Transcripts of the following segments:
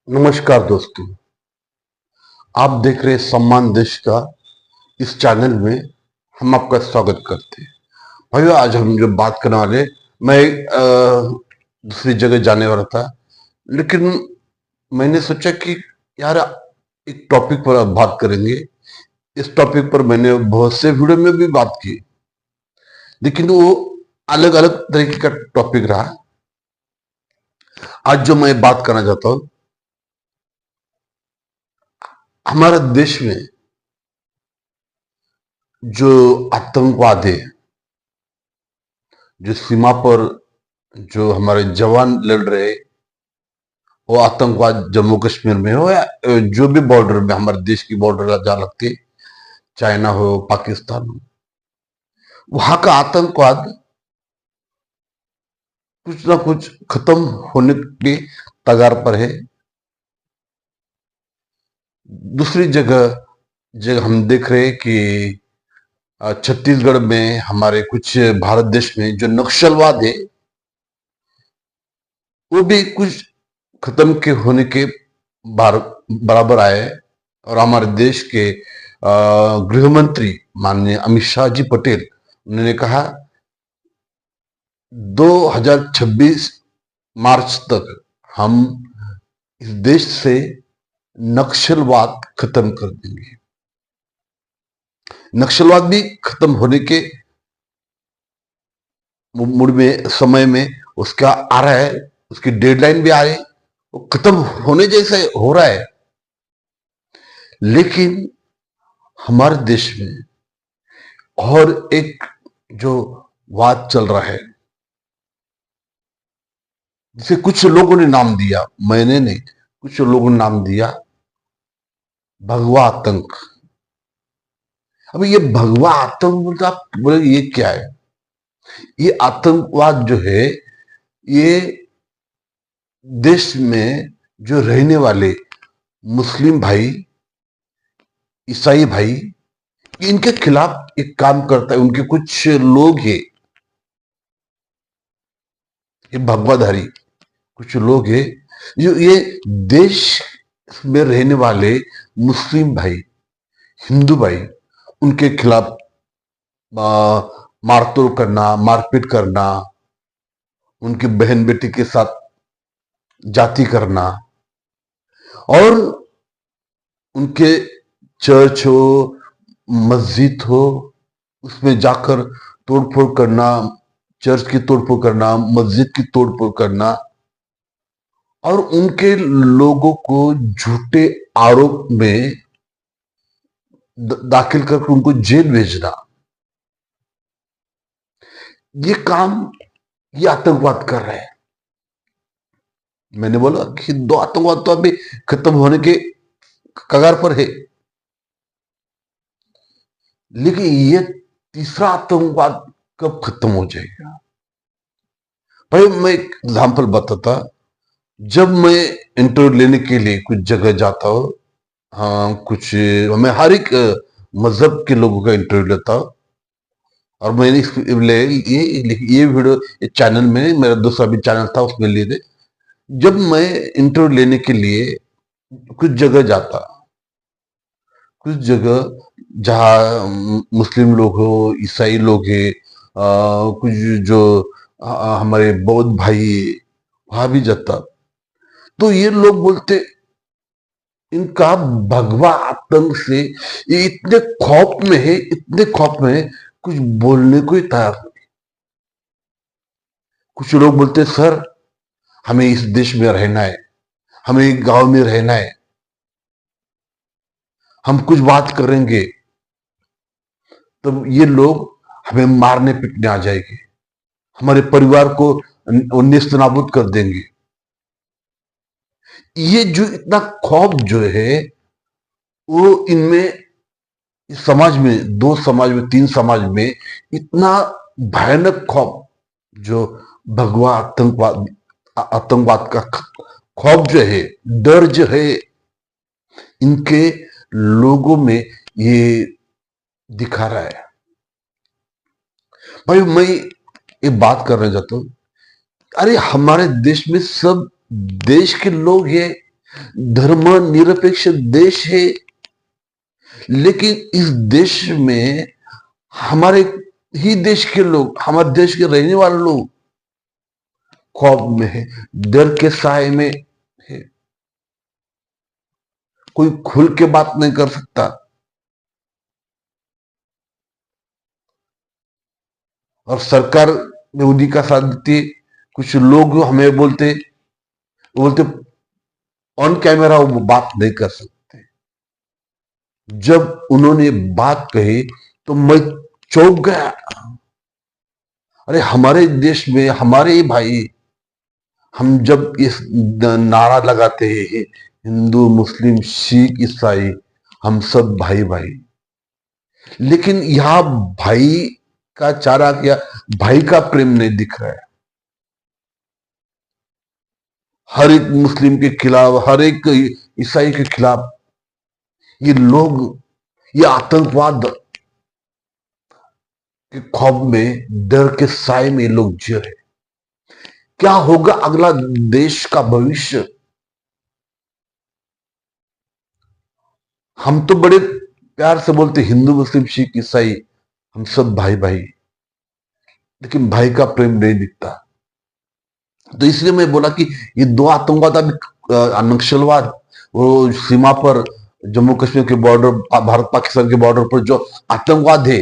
नमस्कार दोस्तों। आप देख रहे हैं सम्मान देश का। इस चैनल में हम आपका स्वागत करते हैं। भाइयों, आज हम जो बात करने वाले, मैं दूसरी जगह जाने वाला था, लेकिन मैंने सोचा कि यार एक टॉपिक पर अब बात करेंगे। इस टॉपिक पर मैंने बहुत से वीडियो में भी बात की, लेकिन वो अलग अलग तरीके का टॉपिक रहा। आज जो मैं बात करना चाहता हूँ, हमारे देश में जो आतंकवाद है, जो सीमा पर जो हमारे जवान लड़ रहे, वो आतंकवाद जम्मू कश्मीर में हो या जो भी बॉर्डर में हमारे देश की बॉर्डर जहाँ लगती है, चाइना हो, पाकिस्तान हो, वहां का आतंकवाद कुछ ना कुछ खत्म होने के कगार पर है। दूसरी जगह जगह हम देख रहे हैं कि छत्तीसगढ़ में, हमारे कुछ भारत देश में जो नक्सलवाद है, वो भी कुछ खत्म के होने के बराबर आए। और हमारे देश के गृह मंत्री माननीय अमित शाह जी पटेल, उन्होंने कहा 2026 मार्च तक हम इस देश से नक्सलवाद खत्म कर देंगे। नक्सलवाद भी खत्म होने के मूड में, समय में उसका आ रहा है, उसकी डेडलाइन भी आ रही है, वो खत्म होने जैसे हो रहा है। लेकिन हमारे देश में और एक जो वाद चल रहा है, जिसे कुछ लोगों ने नाम दिया, मैंने नहीं, कुछ लोगों ने नाम दिया भगवा आतंक। अब ये भगवा आतंक बोलते, आप बोले ये क्या है? ये आतंकवाद जो है, ये देश में जो रहने वाले मुस्लिम भाई, ईसाई भाई, इनके खिलाफ एक काम करता है। उनके कुछ लोग हैं, ये भगवाधारी कुछ लोग हैं, जो ये देश में रहने वाले मुस्लिम भाई, हिंदू भाई, उनके खिलाफ मारतोड़ करना, मारपीट करना, उनकी बहन बेटी के साथ जाति करना, और उनके चर्च हो, मस्जिद हो, उसमें जाकर तोड़फोड़ करना, चर्च की तोड़फोड़ करना, मस्जिद की तोड़फोड़ करना, और उनके लोगों को झूठे आरोप में दाखिल करके उनको जेल भेजना, ये काम ये आतंकवाद कर रहे हैं। मैंने बोला कि दो आतंकवाद तो अभी खत्म होने के कगार पर है, लेकिन ये तीसरा आतंकवाद कब खत्म हो जाएगा? भाई, मैं एक एग्जाम्पल बताता। जब मैं इंटरव्यू लेने के लिए कुछ जगह जाता हूँ, हाँ, कुछ मैं हर एक मजहब के लोगों का इंटरव्यू लेता हूँ। और मैंने ये वीडियो, ये चैनल में, मेरा दूसरा भी चैनल था, उसमें लिए थे। जब मैं इंटरव्यू लेने के लिए कुछ जगह जाता, कुछ जगह जहाँ मुस्लिम लोग हो, ईसाई लोग हैं, कुछ जो हमारे बौद्ध भाई, वहां भी जाता, तो ये लोग बोलते, इनका भगवा आतंक से ये इतने खौफ में है, इतने खौफ में है, कुछ बोलने को ही तैयार नहीं। कुछ लोग बोलते, सर हमें इस देश में रहना है, हमें गांव में रहना है, हम कुछ बात करेंगे तो ये लोग हमें मारने पीटने आ जाएंगे, हमारे परिवार को नेस्त नाबूद कर देंगे। ये जो इतना खौफ जो है, वो इनमें, इस समाज में, दो समाज में, तीन समाज में इतना भयानक खौफ, जो भगवा आतंकवाद, आतंकवाद का खौफ जो है, डर जो है, इनके लोगों में ये दिखा रहा है। भाई, मैं एक बात करना चाहता हूं। अरे, हमारे देश में सब देश के लोग हैं, धर्मनिरपेक्ष देश है, लेकिन इस देश में हमारे ही देश के लोग, हमारे देश के रहने वाले लोग खौफ में है, डर के साए में है। कोई खुल के बात नहीं कर सकता। और सरकार में उन्हीं का साथ देती है। कुछ लोग हमें बोलते ऑन कैमरा वो बात नहीं कर सकते। जब उन्होंने बात कही तो मैं चौंक गया। अरे हमारे देश में हमारे ही भाई, हम जब इस नारा लगाते हैं हिंदू मुस्लिम सिख ईसाई हम सब भाई भाई, लेकिन यहां भाई का चारा क्या, भाई का प्रेम नहीं दिख रहा है। हर एक मुस्लिम के खिलाफ, हर एक ईसाई के खिलाफ ये लोग, ये आतंकवाद के खौफ में, डर के साए में लोग जी रहे। क्या होगा अगला देश का भविष्य? हम तो बड़े प्यार से बोलते हिंदू मुस्लिम सिख ईसाई हम सब भाई भाई, लेकिन भाई का प्रेम नहीं दिखता। तो इसलिए मैं बोला कि ये दो आतंकवाद, अभी नक्सलवाद, वो सीमा पर जम्मू कश्मीर के बॉर्डर, भारत पाकिस्तान के बॉर्डर पर जो आतंकवाद है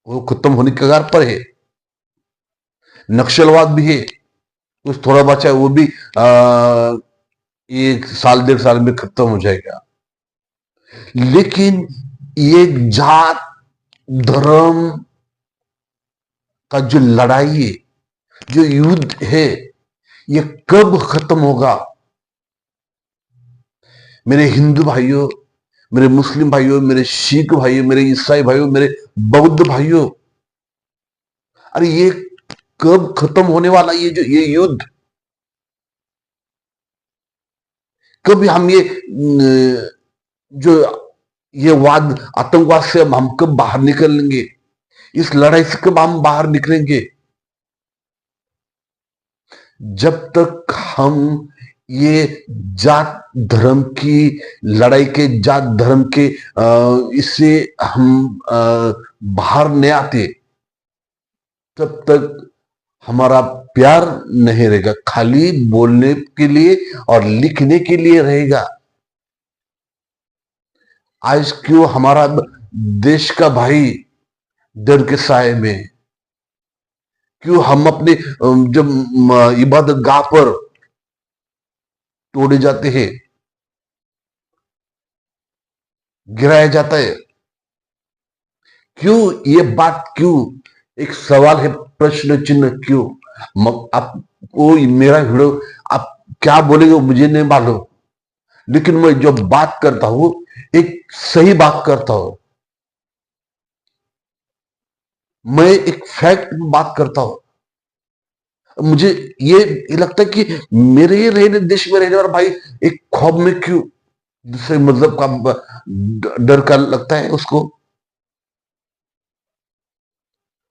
वो खत्म होने के कगार पर है। नक्सलवाद भी है, कुछ थोड़ा बचा है, वो भी एक साल डेढ़ साल में खत्म हो जाएगा। लेकिन ये जात धर्म का जो लड़ाई है, जो युद्ध है, ये कब खत्म होगा? मेरे हिंदू भाइयों, मेरे मुस्लिम भाइयों, मेरे सिख भाइयों, मेरे ईसाई भाइयों, मेरे बौद्ध भाइयों, अरे ये कब खत्म होने वाला ये युद्ध? कब हम जो ये वाद आतंकवाद से हम कब बाहर निकलेंगे? इस लड़ाई से कब हम बाहर निकलेंगे? जब तक हम ये जात धर्म की लड़ाई के, जात धर्म के इससे हम बाहर नहीं आते, तब तक हमारा प्यार नहीं रहेगा, खाली बोलने के लिए और लिखने के लिए रहेगा। आज क्यों हमारा देश का भाई डर के साए में, क्यों हम अपने जब इबादत गाह पर तोड़े जाते हैं, गिराया जाता है, क्यों ये बात, क्यों? एक सवाल है, प्रश्न चिन्ह, क्यों? आपको मेरा वीडियो आप क्या बोलेंगे मुझे नहीं मालूम, लेकिन मैं जो बात करता हूं एक सही बात करता हूं। मैं एक फैक्ट बात करता हूं। मुझे ये लगता है कि मेरे ही रहने देश में रहने वाला भाई एक खौफ में क्यों, दूसरे मतलब का डर का लगता है उसको।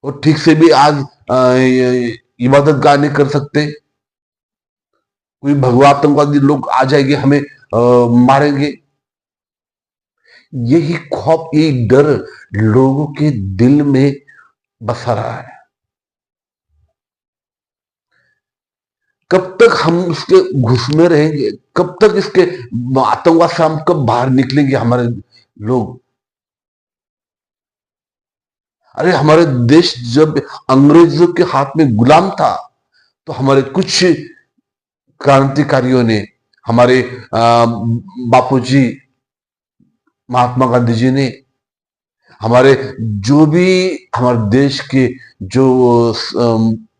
और ठीक से भी आज इबादत गाह नहीं कर सकते। कोई भगवा आतंकवादी लोग आ जाएंगे, हमें मारेंगे। यही खौफ, यही डर लोगों के दिल में बसा रहा है। कब तक हम उसके घुस में रहेंगे? कब तक इसके आतंकवाद से हम कब बाहर निकलेंगे हमारे लोग? अरे हमारे देश जब अंग्रेजों के हाथ में गुलाम था, तो हमारे कुछ क्रांतिकारियों ने, हमारे बापूजी महात्मा गांधी जी ने, हमारे जो भी हमारे देश के जो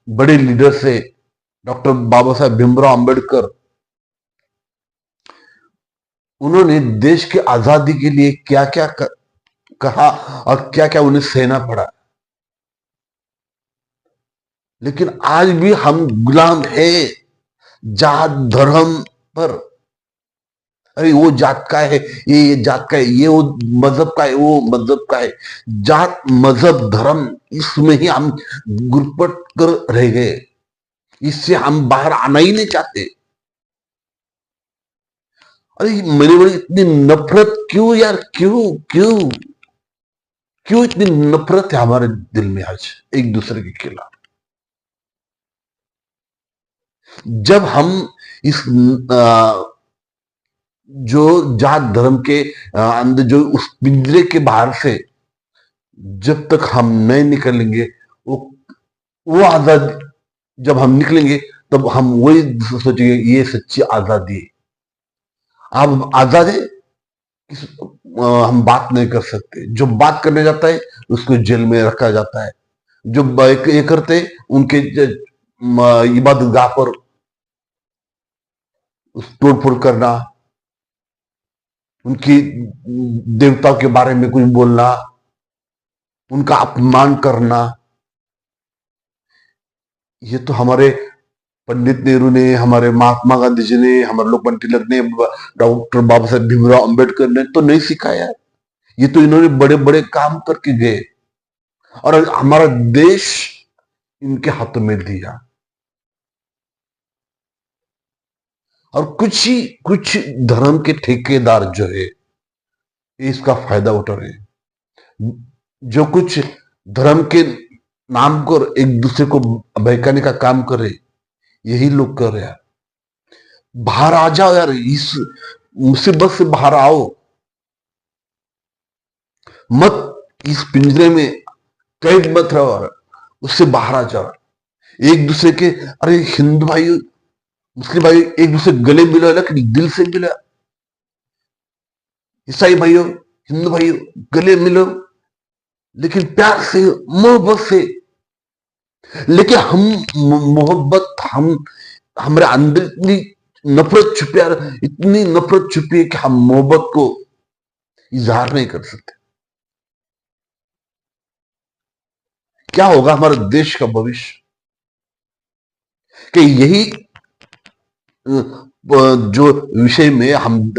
बड़े लीडर्स है, डॉक्टर बाबा साहेब भीमराव अंबेडकर, उन्होंने देश की आजादी के लिए क्या क्या कहा और क्या क्या उन्हें सहना पड़ा। लेकिन आज भी हम गुलाम है जात धर्म पर। अरे वो जात का है, ये जात का है, ये वो मजहब का है, वो मजहब का है। जात मजहब धर्म, इसमें ही हम गुरपट कर रह गए। इससे हम बाहर आना ही नहीं चाहते। अरे मेरे बड़ी इतनी नफरत क्यों यार, क्यों क्यों क्यों इतनी नफरत है हमारे दिल में आज एक दूसरे के खिलाफ? जब हम इस जो जात धर्म के अंदर जो उस पिंजरे के बाहर से जब तक हम नहीं निकलेंगे, वो वो आजाद, जब हम निकलेंगे तब हम वही सोचेंगे ये सच्ची आजादी है। आप आजाद है, हम बात नहीं कर सकते। जो बात करने जाता है उसको जेल में रखा जाता है। जो ये करते उनके इबादत गाह पर तोड़फोड़ करना, उनकी देवताओं के बारे में कुछ बोलना, उनका अपमान करना, ये तो हमारे पंडित नेहरू ने, हमारे महात्मा गांधी जी ने, हमारे लोकमान्य तिलक ने, डॉक्टर बाबा साहेब भीमराव अंबेडकर ने तो नहीं सिखाया। ये तो इन्होंने बड़े बड़े काम करके गए और हमारा देश इनके हाथों में दिया। और कुछ धर्म के ठेकेदार जो है इसका फायदा उठा रहे हैं। जो कुछ धर्म के नाम कर एक दूसरे को बहकाने का काम कर रहे, यही लोग कर रहे हैं। बाहर आ जाओ यार, इस मुसीबत से बाहर आओ, मत इस पिंजरे में कैद मत रहो, उससे बाहर आ जाओ। एक दूसरे के, अरे हिंदू भाई मुस्लिम भाई एक दूसरे गले मिलो, लेकिन दिल से मिलो। ईसाई भाइयों हिंदू भाइयों गले मिलो, लेकिन प्यार से, मोहब्बत से। लेकिन हम मोहब्बत, हम हमारे अंदर इतनी नफरत छुपी है, इतनी नफरत छुपी है कि हम मोहब्बत को इजहार नहीं कर सकते। क्या होगा हमारे देश का भविष्य? कि यही जो विषय में हम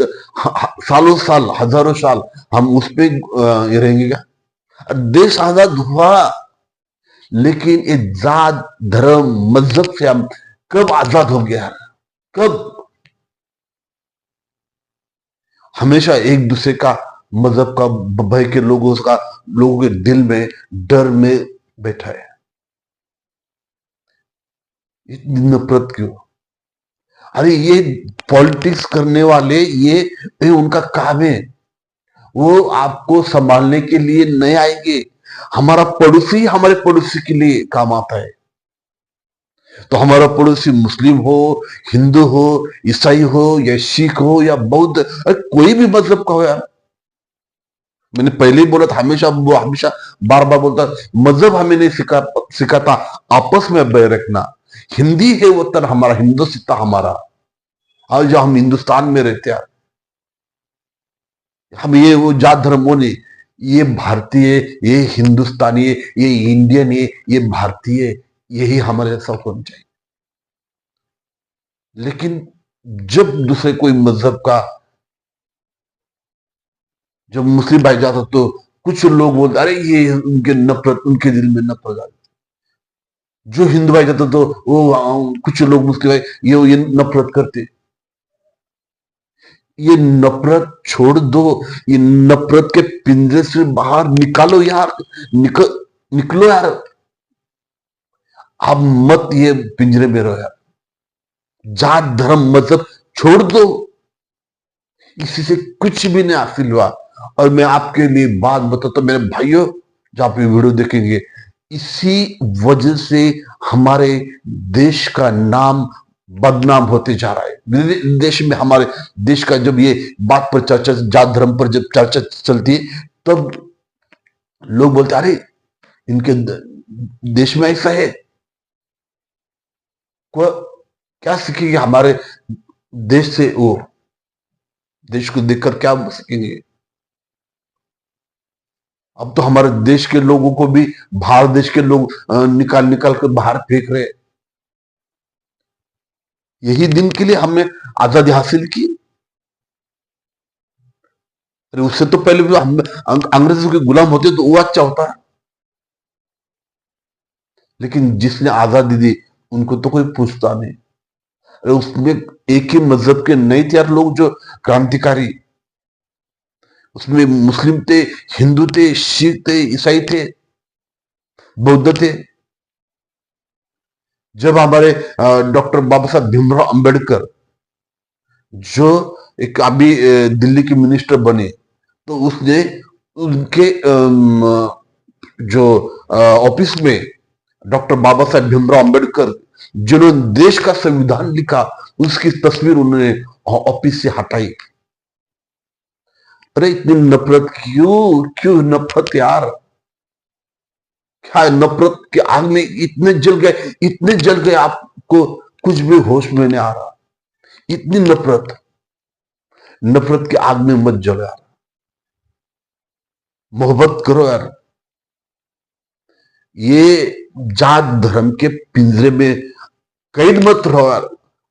सालों साल, हजारों साल हम उस पे रहेंगे क्या? देश आजाद हुआ, लेकिन ये जात धर्म मजहब से हम कब आजाद हो गया? कब? हमेशा एक दूसरे का, मजहब का, भय के लोगों के दिल में डर में बैठा है। इतनी नफरत क्यों? अरे ये पॉलिटिक्स करने वाले, ये उनका काम है। वो आपको संभालने के लिए नहीं आएंगे। हमारा पड़ोसी हमारे पड़ोसी के लिए काम आता है। तो हमारा पड़ोसी मुस्लिम हो, हिंदू हो, ईसाई हो, या सिख हो, या बौद्ध, कोई भी मजहब का हो यार। मैंने पहले ही बोला था, हमेशा बार बार बोलता, मजहब हमें नहीं सिखाता आपस में बैर रखना। हिंदी है वतन हमारा, हिंदुस्तान हमारा। आज जो हम हिंदुस्तान में रहते हैं, हम ये वो जात धर्म वो नहीं, ये भारतीय, ये हिंदुस्तानी, ये इंडियन, ये भारतीय, यही हमारे जैसा होना चाहिए। लेकिन जब दूसरे कोई मजहब का, जब मुस्लिम भाई जाता तो कुछ लोग बोलते, अरे ये उनके नफरत, उनके दिल में नफरत आ गई। जो हिंदू भाई जाता तो वो कुछ लोग मुस्लिम भाई ये नफरत करते। ये नफरत छोड़ दो, ये नफरत के पिंजरे से बाहर निकालो यार, निकलो यार। आप मत ये पिंजरे में रहो यार। जात धर्म मजहब छोड़ दो, इसी से कुछ भी नहीं हासिल हुआ। और मैं आपके लिए बात बताता हूं मेरे भाइयों, जो आप ये वीडियो देखेंगे, इसी वजह से हमारे देश का नाम बदनाम होते जा रहा है। देश में, हमारे देश का जब ये बात पर चर्चा, जात धर्म पर जब चर्चा चलती है, तब लोग बोलते, अरे इनके देश में ऐसा है। क्या सीखेंगे हमारे देश से? वो देश को देखकर क्या सीखेंगे? अब तो हमारे देश के लोगों को भी बाहर देश के लोग निकाल निकाल कर बाहर फेंक रहे। यही दिन के लिए हमने आजादी हासिल की। अरे उससे तो पहले भी हम अंग्रेजों के गुलाम होते तो वो अच्छा होता। लेकिन जिसने आजादी दी उनको तो कोई पूछता नहीं। उसमें एक ही मजहब के नहीं थे यार लोग जो क्रांतिकारी। उसमें मुस्लिम थे, हिंदू थे, सिख थे, ईसाई थे, बौद्ध थे। जब हमारे डॉक्टर बाबा साहब भीमराव अंबेडकर जो एक अभी दिल्ली के मिनिस्टर बने, तो उसने उनके जो ऑफिस में डॉक्टर बाबा साहब भीमराव अंबेडकर जिन्होंने देश का संविधान लिखा, उसकी तस्वीर उन्होंने ऑफिस से हटाई। अरे इतनी नफरत क्यों, क्यों नफरत यार? क्या है? नफरत की आग में इतने जल गए, इतने जल गए, आपको कुछ भी होश में नहीं आ रहा। इतनी नफरत, नफरत की आग में मत जलो यार, मोहब्बत करो यार। ये जात धर्म के पिंजरे में कैद मत रहो यार,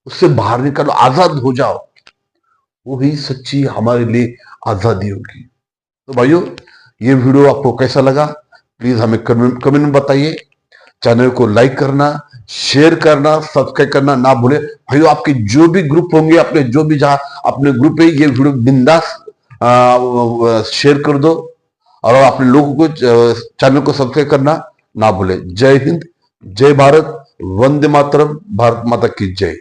उससे बाहर निकलो, आजाद हो जाओ। वही सच्ची हमारे लिए आजादी होगी। तो भाइयों, ये वीडियो आपको कैसा लगा प्लीज हमें कमेंट में बताइए। चैनल को लाइक करना, शेयर करना, सब्सक्राइब करना ना भूले। भाइयों, आपके जो भी ग्रुप होंगे, अपने जो भी जहां अपने ग्रुप है, ये वीडियो बिंदास शेयर कर दो। और अपने लोगों को चैनल को सब्सक्राइब करना ना भूले। जय हिंद, जय भारत, वंदे मातरम, भारत माता की जय।